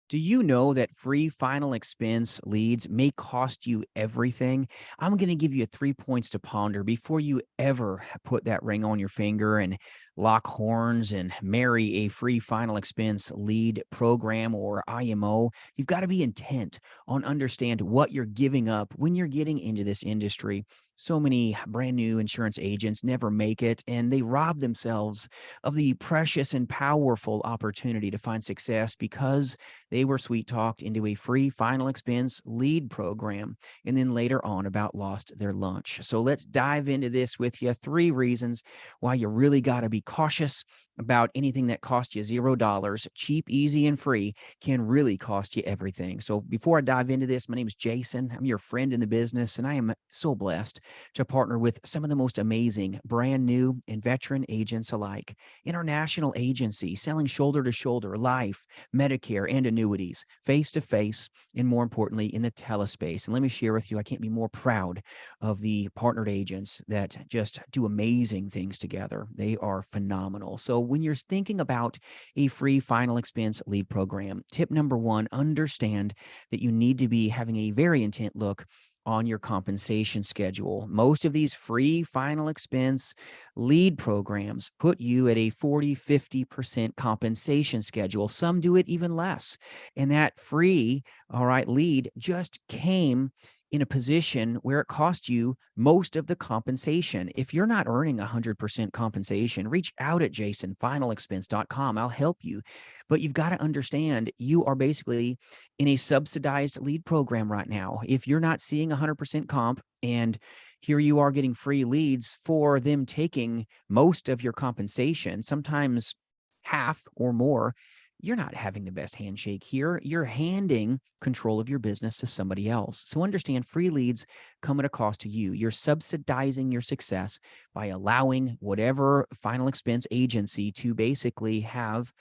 Do you know that free final expense leads may cost you everything? I'm going to give you 3 points to ponder before you ever put that ring on your finger and lock horns and marry a free final expense lead program or IMO. You've got to be intent on understand what you're giving up when you're getting into this industry. So many brand new insurance agents never make it, and they rob themselves of the precious and powerful opportunity to find success because they were sweet talked into a free final expense lead program and then later on about lost their lunch. So let's dive into this with you. 3 reasons why you really got to be cautious about anything that costs you $0. Cheap, easy, and free can really cost you everything. So before I dive into this, my name is Jason. I'm your friend in the business, and I am so blessed to partner with some of the most amazing brand new and veteran agents alike. International agency selling shoulder to shoulder life, Medicare, and annuities, face to face, and more importantly, in the telespace. And let me share with you, I can't be more proud of the partnered agents that just do amazing things together. They are phenomenal. So, when you're thinking about a free final expense lead program, tip number one, understand that you need to be having a very intent look on your compensation schedule. Most of these free final expense lead programs put you at a 40, 50% compensation schedule. Some do it even less. And that free, all right, lead just came in a position where it cost you most of the compensation. If you're not earning 100% compensation, reach out at jasonfinalexpense.com. I'll help you. But you've got to understand you are basically in a subsidized lead program right now. If you're not seeing 100% comp and here you are getting free leads for them taking most of your compensation, sometimes half or more, you're not having the best handshake here. You're handing control of your business to somebody else. So understand free leads come at a cost to you. You're subsidizing your success by allowing whatever final expense agency to basically have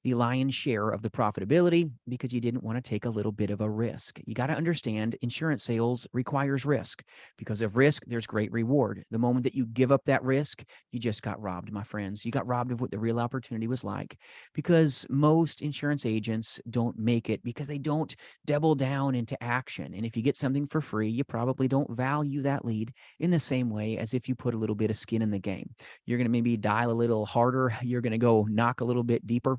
the lion's share of the profitability because you didn't want to take a little bit of a risk. You got to understand insurance sales requires risk. Because of risk, there's great reward. The moment that you give up that risk, you just got robbed, my friends. You got robbed of what the real opportunity was like because most insurance agents don't make it because they don't double down into action. And if you get something for free, you probably don't value that lead in the same way as if you put a little bit of skin in the game. You're going to maybe dial a little harder. You're going to go knock a little bit deeper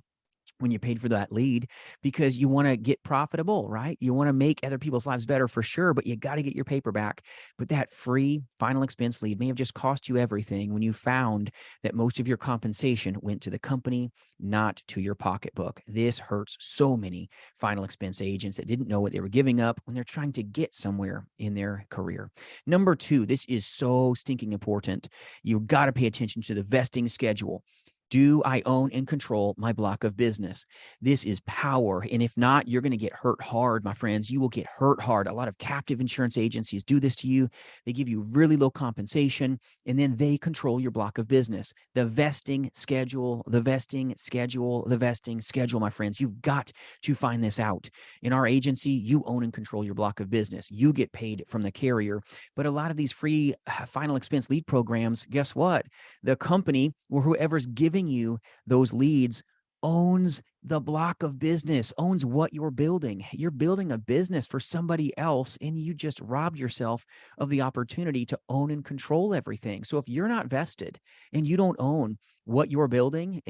when you paid for that lead because you want to get profitable, right? You want to make other people's lives better for sure, but you got to get your paper back. But that free final expense lead may have just cost you everything when you found that most of your compensation went to the company, not to your pocketbook. This hurts so many final expense agents that didn't know what they were giving up when they're trying to get somewhere in their career. Number two, this is so stinking important. You got to pay attention to the vesting schedule. Do I own and control my block of business? This is power. And if not, you're going to get hurt hard, my friends. You will get hurt hard. A lot of captive insurance agencies do this to you. They give you really low compensation, and then they control your block of business. The vesting schedule, the vesting schedule, the vesting schedule, my friends. You've got to find this out. In our agency, you own and control your block of business. You get paid from the carrier. But a lot of these free final expense lead programs, guess what? The company or whoever's giving you those leads owns the block of business, owns what you're building. You're building a business for somebody else, and you just robbed yourself of the opportunity to own and control everything. So if you're not vested and you don't own what you're building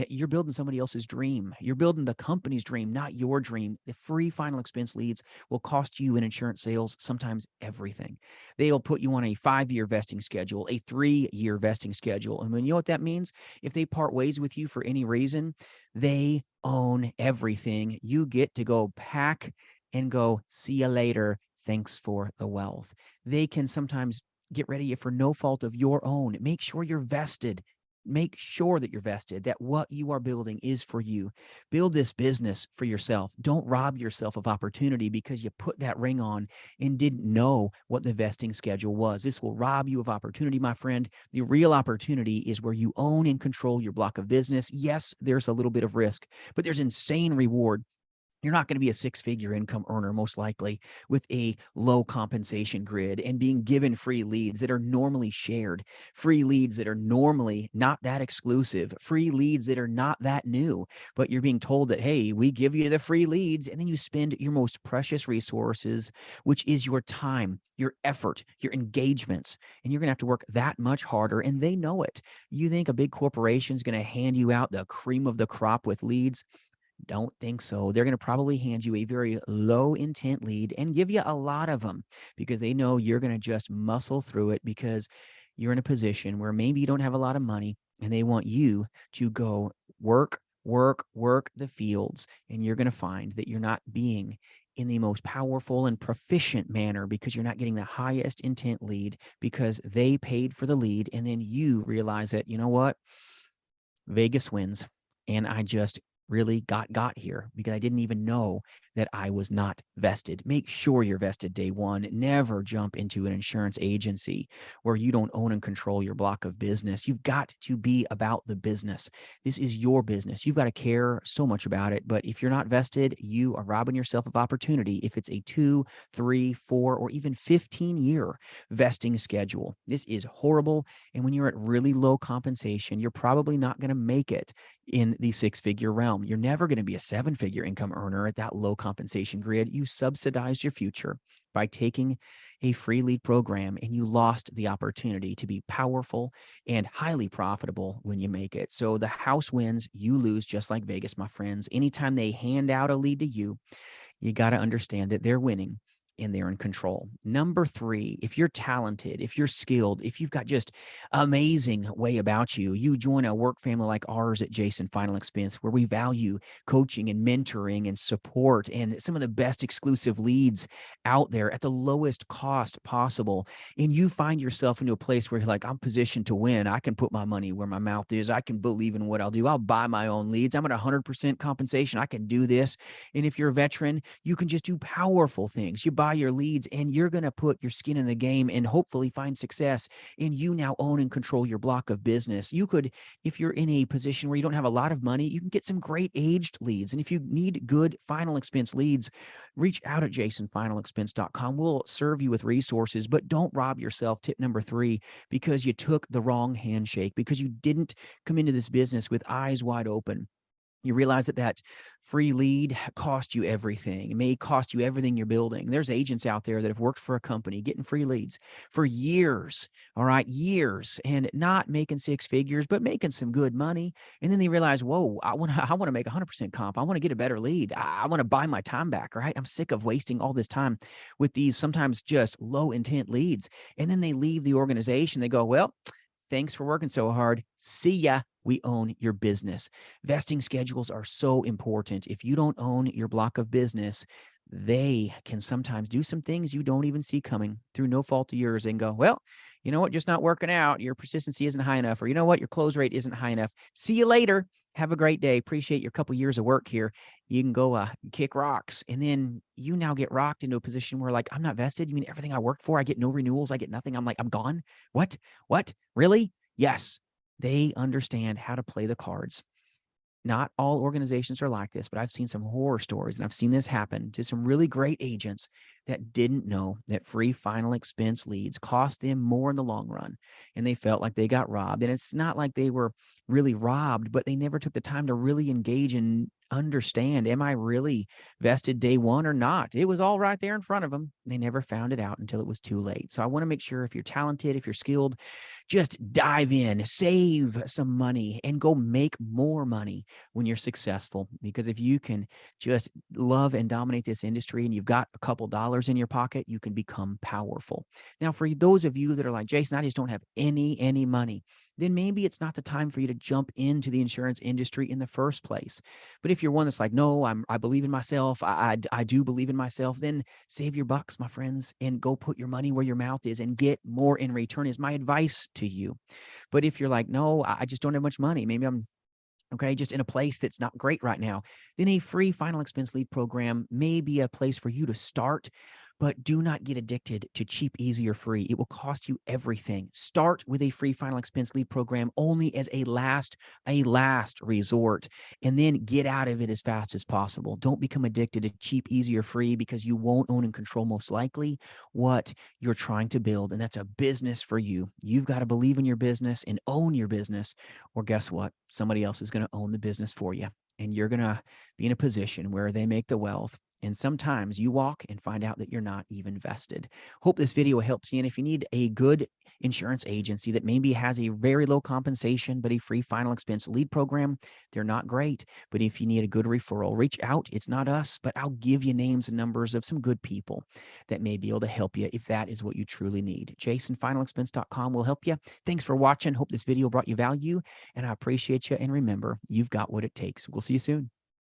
somebody else's dream. You're building the company's dream, not your dream. The free final expense leads will cost you in insurance sales sometimes everything. They'll put you on a 5-year vesting schedule, a 3-year vesting schedule. And when you know what that means, if they part ways with you for any reason, they own everything. You get to go pack and go, see you later. Thanks for the wealth. They can sometimes get rid of you for no fault of your own. Make sure you're vested. Make sure that you're vested, that what you are building is for you. Build this business for yourself. Don't rob yourself of opportunity because you put that ring on and didn't know what the vesting schedule was. This will rob you of opportunity, my friend. The real opportunity is where you own and control your block of business. Yes, there's a little bit of risk, but there's insane reward You're not going to be a six-figure income earner, most likely, with a low compensation grid and being given free leads that are normally shared, free leads that are normally not that exclusive, free leads that are not that new. But you're being told that, hey, we give you the free leads, and then you spend your most precious resources, which is your time, your effort, your engagements, and you're going to have to work that much harder, and they know it. You think a big corporation is going to hand you out the cream of the crop with leads? Don't think so. They're going to probably hand you a very low intent lead and give you a lot of them because they know you're going to just muscle through it because you're in a position where maybe you don't have a lot of money and they want you to go work, work, work the fields. And you're going to find that you're not being in the most powerful and proficient manner because you're not getting the highest intent lead because they paid for the lead. And then you realize that, you know what? Vegas wins. And I just really got here because I didn't even know that I was not vested. Make sure you're vested day one. Never jump into an insurance agency where you don't own and control your block of business. You've got to be about the business. This is your business. You've got to care so much about it. But if you're not vested, you are robbing yourself of opportunity. If it's a 2, 3, 4, or even 15-year vesting schedule, this is horrible. And when you're at really low compensation, you're probably not going to make it in the six-figure realm. You're never going to be a seven-figure income earner at that low compensation grid. You subsidized your future by taking a free lead program, and you lost the opportunity to be powerful and highly profitable when you make it. So the house wins, you lose, just like Vegas, my friends. Anytime they hand out a lead to you, you got to understand that they're winning and they're in control. Number 3, if you're talented, if you're skilled, if you've got just amazing way about you, you join a work family like ours at Jason Final Expense, where we value coaching and mentoring and support and some of the best exclusive leads out there at the lowest cost possible. And you find yourself into a place where you're like, I'm positioned to win. I can put my money where my mouth is. I can believe in what I'll do. I'll buy my own leads. I'm at 100% compensation. I can do this. And if you're a veteran, you can just do powerful things. You buy your leads and you're going to put your skin in the game and hopefully find success. And you now own and control your block of business. You could, if you're in a position where you don't have a lot of money, you can get some great aged leads. And if you need good final expense leads, reach out at jasonfinalexpense.com. We'll serve you with resources, but don't rob yourself. Tip number 3, because you took the wrong handshake, because you didn't come into this business with eyes wide open. You realize that that free lead cost you everything. It may cost you everything you're building. There's agents out there that have worked for a company getting free leads for years, all right, years, and not making six figures, but making some good money. And then they realize, whoa, I want to make 100% comp. I want to get a better lead. I want to buy my time back, right? I'm sick of wasting all this time with these sometimes just low intent leads. And then they leave the organization. They go, well, thanks for working so hard. See ya. We own your business. Vesting schedules are so important. If you don't own your block of business, they can sometimes do some things you don't even see coming through no fault of yours and go, well, you know what, just not working out. Your persistency isn't high enough, or you know what, your close rate isn't high enough. See you later. Have a great day. Appreciate your couple years of work here. You can go kick rocks. And then you now get rocked into a position where, like, I'm not vested. You mean everything I worked for, I get no renewals, I get nothing. I'm like, I'm gone. What? Really? Yes. They understand how to play the cards. Not all organizations are like this, but I've seen some horror stories, and I've seen this happen to some really great agents that didn't know that free final expense leads cost them more in the long run, and they felt like they got robbed. And it's not like they were really robbed, but they never took the time to really engage and understand, am I really vested day one or not? It was all right there in front of them. They never found it out until it was too late. So I want to make sure, if you're talented, if you're skilled, just dive in, save some money, and go make more money when you're successful. Because if you can just love and dominate this industry and you've got a couple dollars in your pocket, you can become powerful. Now, for those of you that are like, Jason, I just don't have any money, then maybe it's not the time for you to jump into the insurance industry in the first place. But if you're one that's like, no, I believe in myself, I do believe in myself, then save your bucks, my friends, and go put your money where your mouth is and get more in return, is my advice to you. But if you're like, no, I just don't have much money, maybe I'm okay, just in a place that's not great right now, then a free final expense lead program may be a place for you to start. But do not get addicted to cheap, easy, or free. It will cost you everything. Start with a free final expense lead program only as a last resort, and then get out of it as fast as possible. Don't become addicted to cheap, easy, or free because you won't own and control most likely what you're trying to build. And that's a business for you. You've got to believe in your business and own your business, or guess what? Somebody else is going to own the business for you. And you're going to be in a position where they make the wealth. And sometimes you walk and find out that you're not even vested. Hope this video helps you. And if you need a good insurance agency that maybe has a very low compensation, but a free final expense lead program, they're not great. But if you need a good referral, reach out. It's not us, but I'll give you names and numbers of some good people that may be able to help you if that is what you truly need. JasonFinalExpense.com will help you. Thanks for watching. Hope this video brought you value, and I appreciate you. And remember, you've got what it takes. We'll see you soon.